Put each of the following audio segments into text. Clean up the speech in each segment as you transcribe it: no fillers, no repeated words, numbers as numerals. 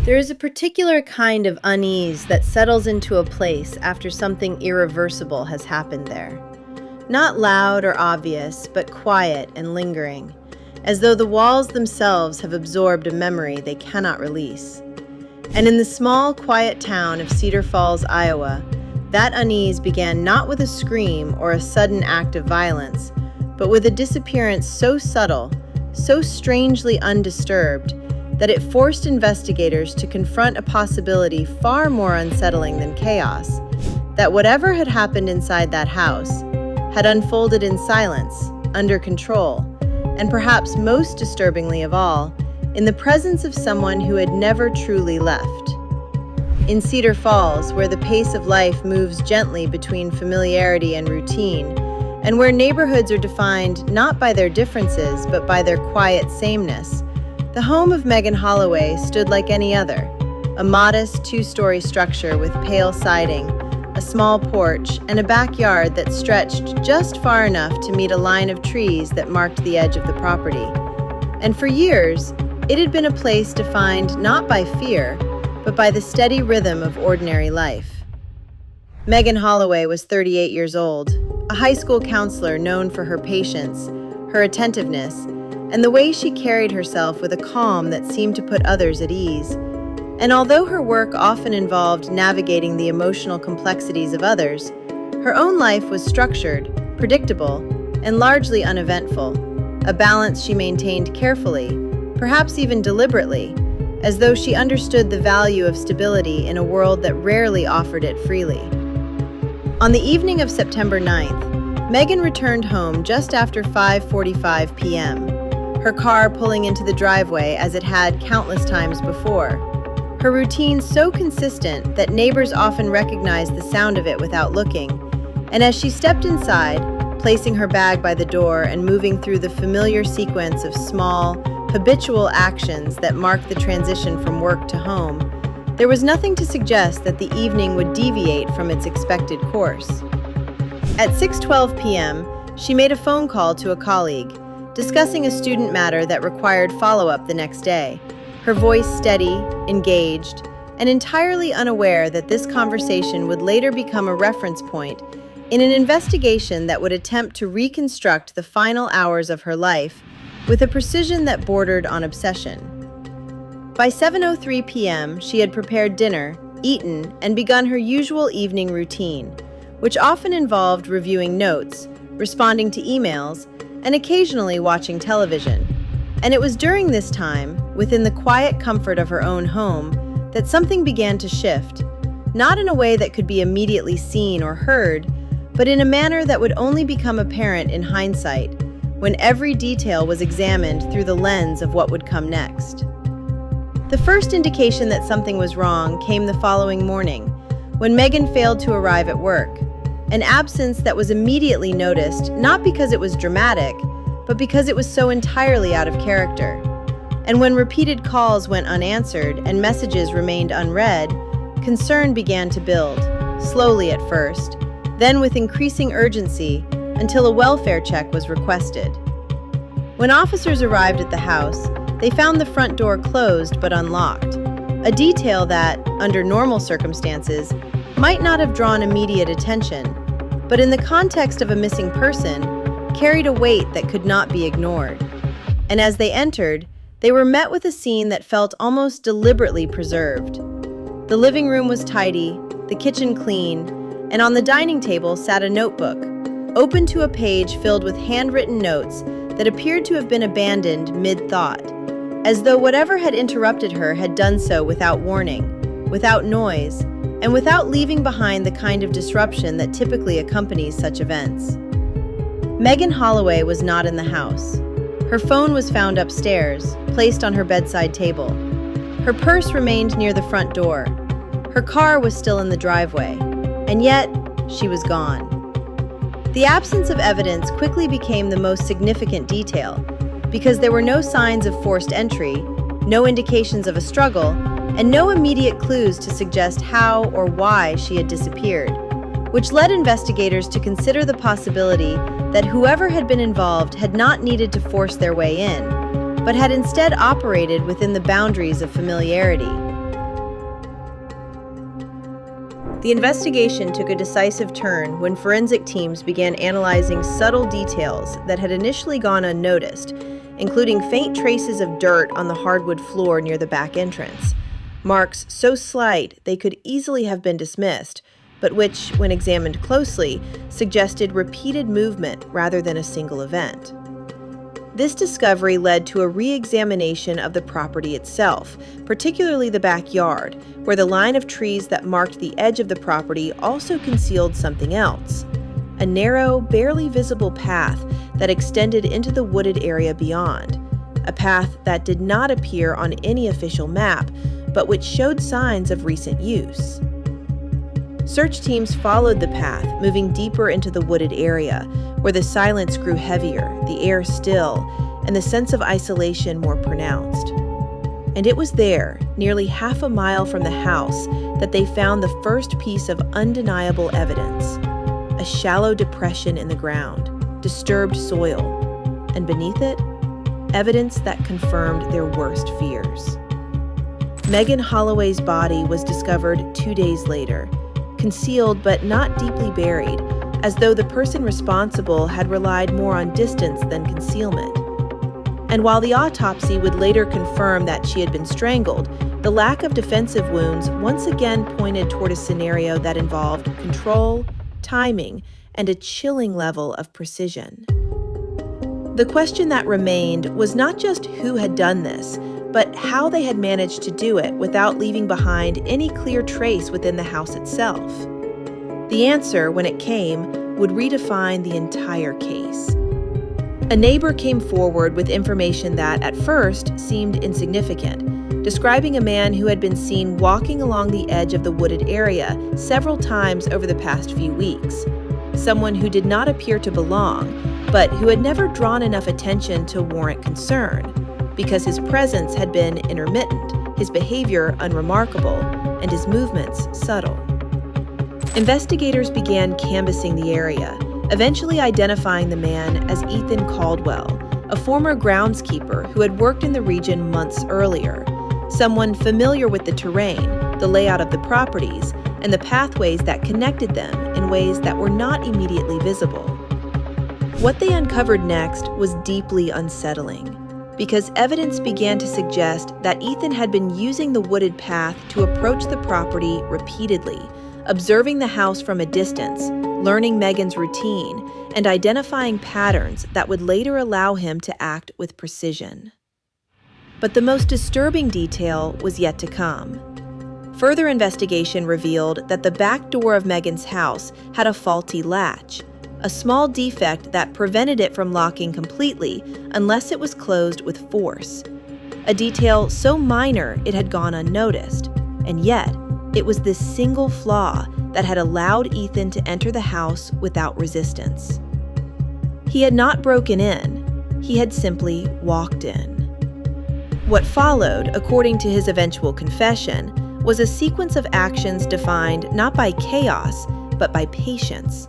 There is a particular kind of unease that settles into a place after something irreversible has happened there. Not loud or obvious, but quiet and lingering, as though the walls themselves have absorbed a memory they cannot release. And in the small, quiet town of Cedar Falls, Iowa, that unease began not with a scream or a sudden act of violence, but with a disappearance so subtle, so strangely undisturbed, that it forced investigators to confront a possibility far more unsettling than chaos, that whatever had happened inside that house had unfolded in silence, under control, and perhaps most disturbingly of all, in the presence of someone who had never truly left. In Cedar Falls, where the pace of life moves gently between familiarity and routine, and where neighborhoods are defined not by their differences but by their quiet sameness, the home of Megan Holloway stood like any other, a modest two-story structure with pale siding, a small porch, and a backyard that stretched just far enough to meet a line of trees that marked the edge of the property. And for years, it had been a place defined not by fear, but by the steady rhythm of ordinary life. Megan Holloway was 38 years old, a high school counselor known for her patience, her attentiveness, and the way she carried herself with a calm that seemed to put others at ease. And although her work often involved navigating the emotional complexities of others, her own life was structured, predictable, and largely uneventful, a balance she maintained carefully, perhaps even deliberately, as though she understood the value of stability in a world that rarely offered it freely. On the evening of September 9th, Megan returned home just after 5:45 p.m., her car pulling into the driveway as it had countless times before. Her routine so consistent that neighbors often recognized the sound of it without looking, and as she stepped inside, placing her bag by the door and moving through the familiar sequence of small, habitual actions that mark the transition from work to home, there was nothing to suggest that the evening would deviate from its expected course. At 6:12 p.m., she made a phone call to a colleague, discussing a student matter that required follow-up the next day, her voice steady, engaged, and entirely unaware that this conversation would later become a reference point in an investigation that would attempt to reconstruct the final hours of her life with a precision that bordered on obsession. By 7:03 p.m., she had prepared dinner, eaten, and begun her usual evening routine, which often involved reviewing notes, responding to emails, and occasionally watching television. And it was during this time, within the quiet comfort of her own home, that something began to shift, not in a way that could be immediately seen or heard, but in a manner that would only become apparent in hindsight, when every detail was examined through the lens of what would come next. The first indication that something was wrong came the following morning, when Megan failed to arrive at work, an absence that was immediately noticed not because it was dramatic, but because it was so entirely out of character. And when repeated calls went unanswered and messages remained unread, concern began to build, slowly at first, then with increasing urgency until a welfare check was requested. When officers arrived at the house, they found the front door closed but unlocked, a detail that, under normal circumstances, might not have drawn immediate attention, but in the context of a missing person, carried a weight that could not be ignored. And as they entered, they were met with a scene that felt almost deliberately preserved. The living room was tidy, the kitchen clean, and on the dining table sat a notebook, open to a page filled with handwritten notes that appeared to have been abandoned mid-thought, as though whatever had interrupted her had done so without warning, without noise, and without leaving behind the kind of disruption that typically accompanies such events. Megan Holloway was not in the house. Her phone was found upstairs, placed on her bedside table. Her purse remained near the front door. Her car was still in the driveway, and yet she was gone. The absence of evidence quickly became the most significant detail, because there were no signs of forced entry, no indications of a struggle, and no immediate clues to suggest how or why she had disappeared, which led investigators to consider the possibility that whoever had been involved had not needed to force their way in, but had instead operated within the boundaries of familiarity. The investigation took a decisive turn when forensic teams began analyzing subtle details that had initially gone unnoticed, including faint traces of dirt on the hardwood floor near the back entrance. Marks so slight they could easily have been dismissed, but which, when examined closely, suggested repeated movement rather than a single event. This discovery led to a re-examination of the property itself, particularly the backyard, where the line of trees that marked the edge of the property also concealed something else: a narrow, barely visible path that extended into the wooded area beyond, a path that did not appear on any official map, but which showed signs of recent use. Search teams followed the path, moving deeper into the wooded area, where the silence grew heavier, the air still, and the sense of isolation more pronounced. And it was there, nearly half a mile from the house, that they found the first piece of undeniable evidence: a shallow depression in the ground, disturbed soil, and beneath it, evidence that confirmed their worst fears. Megan Holloway's body was discovered 2 days later, concealed but not deeply buried, as though the person responsible had relied more on distance than concealment. And while the autopsy would later confirm that she had been strangled, the lack of defensive wounds once again pointed toward a scenario that involved control, timing, and a chilling level of precision. The question that remained was not just who had done this, but how they had managed to do it without leaving behind any clear trace within the house itself. The answer, when it came, would redefine the entire case. A neighbor came forward with information that, at first, seemed insignificant, describing a man who had been seen walking along the edge of the wooded area several times over the past few weeks. Someone who did not appear to belong, but who had never drawn enough attention to warrant concern, because his presence had been intermittent, his behavior unremarkable, and his movements subtle. Investigators began canvassing the area, eventually identifying the man as Ethan Caldwell, a former groundskeeper who had worked in the region months earlier, someone familiar with the terrain, the layout of the properties, and the pathways that connected them in ways that were not immediately visible. What they uncovered next was deeply unsettling, because evidence began to suggest that Ethan had been using the wooded path to approach the property repeatedly, observing the house from a distance, learning Megan's routine, and identifying patterns that would later allow him to act with precision. But the most disturbing detail was yet to come. Further investigation revealed that the back door of Megan's house had a faulty latch, a small defect that prevented it from locking completely unless it was closed with force. A detail so minor it had gone unnoticed, and yet it was this single flaw that had allowed Ethan to enter the house without resistance. He had not broken in, he had simply walked in. What followed, according to his eventual confession, was a sequence of actions defined not by chaos, but by patience.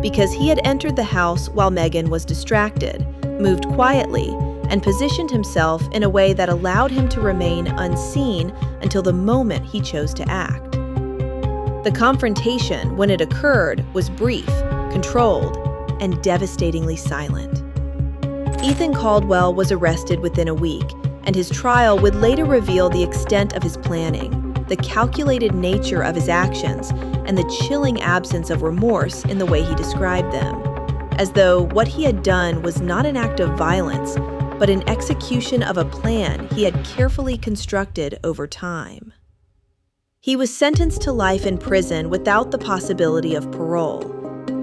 Because he had entered the house while Megan was distracted, moved quietly, and positioned himself in a way that allowed him to remain unseen until the moment he chose to act. The confrontation, when it occurred, was brief, controlled, and devastatingly silent. Ethan Caldwell was arrested within a week, and his trial would later reveal the extent of his planning, the calculated nature of his actions, and the chilling absence of remorse in the way he described them, as though what he had done was not an act of violence, but an execution of a plan he had carefully constructed over time. He was sentenced to life in prison without the possibility of parole.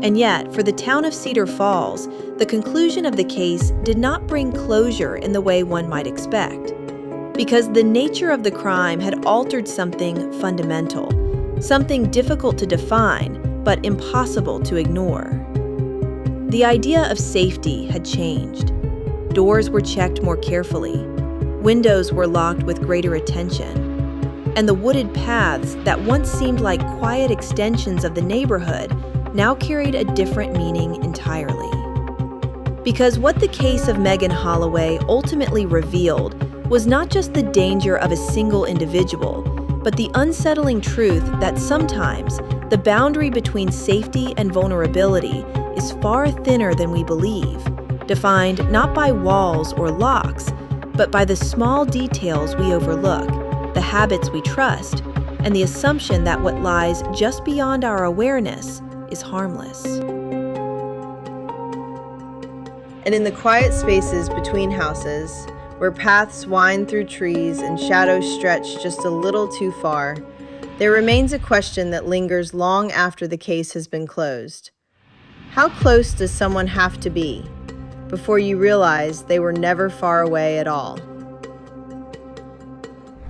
And yet, for the town of Cedar Falls, the conclusion of the case did not bring closure in the way one might expect, because the nature of the crime had altered something fundamental, something difficult to define, but impossible to ignore. The idea of safety had changed. Doors were checked more carefully, windows were locked with greater attention, and the wooded paths that once seemed like quiet extensions of the neighborhood now carried a different meaning entirely. Because what the case of Megan Holloway ultimately revealed was not just the danger of a single individual, but the unsettling truth that sometimes the The boundary between safety and vulnerability is far thinner than we believe, defined not by walls or locks, but by the small details we overlook, the habits we trust, and the assumption that what lies just beyond our awareness is harmless. And in the quiet spaces between houses, where paths wind through trees and shadows stretch just a little too far, there remains a question that lingers long after the case has been closed. How close does someone have to be before you realize they were never far away at all?